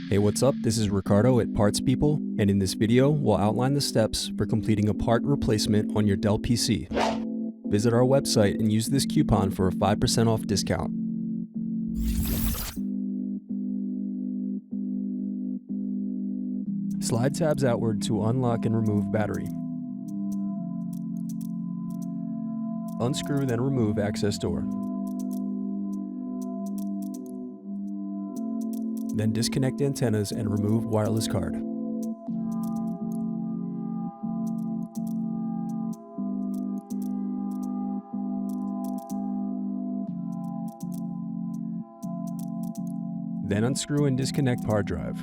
Hey, what's up? This is Ricardo at Parts People, and in this video, we'll outline the steps for completing a part replacement on your Dell PC. Visit our website and use this coupon for a 5% off discount. Slide tabs outward to unlock and remove battery. Unscrew, then remove access door. Then disconnect antennas and remove wireless card. Then unscrew and disconnect hard drive.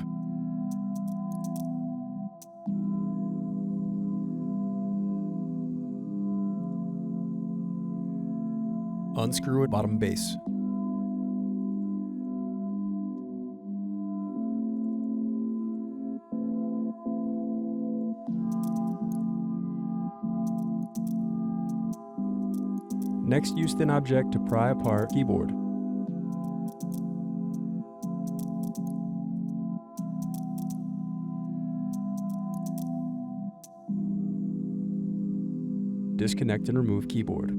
Unscrew at bottom base. Next, use thin object to pry apart keyboard. Disconnect and remove keyboard.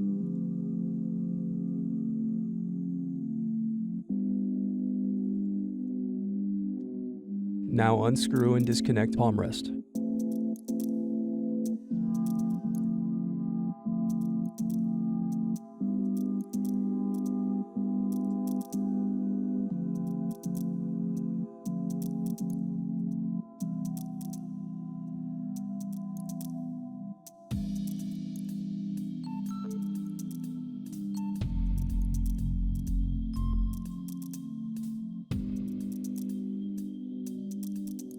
Now unscrew and disconnect palm rest.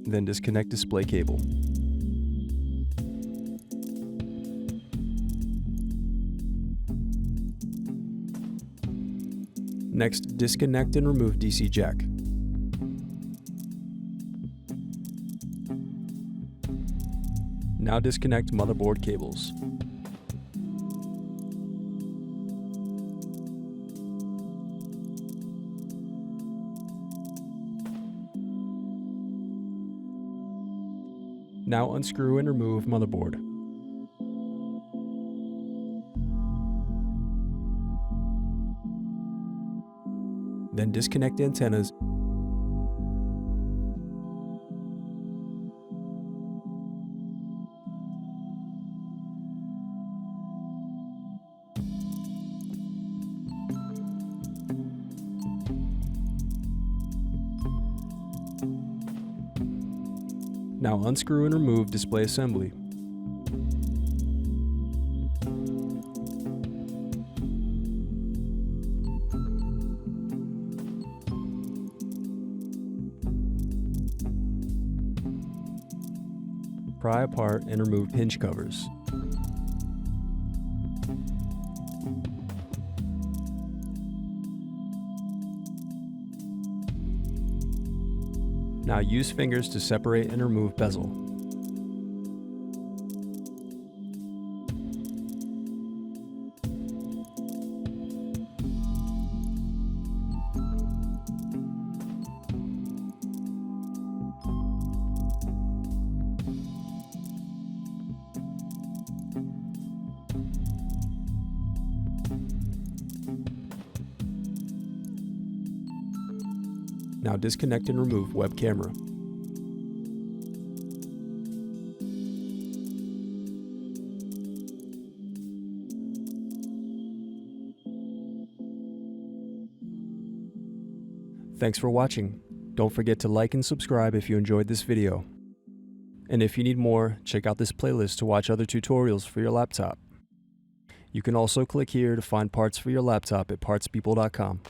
Then disconnect display cable. Next, disconnect and remove DC jack. Now disconnect motherboard cables. Now unscrew and remove motherboard. Then disconnect antennas. Now unscrew and remove display assembly. Pry apart and remove hinge covers. Now use fingers to separate and remove bezel. Now disconnect and remove web camera. Thanks for watching. Don't forget to like and subscribe if you enjoyed this video. And if you need more, check out this playlist to watch other tutorials for your laptop. You can also click here to find parts for your laptop at partspeople.com.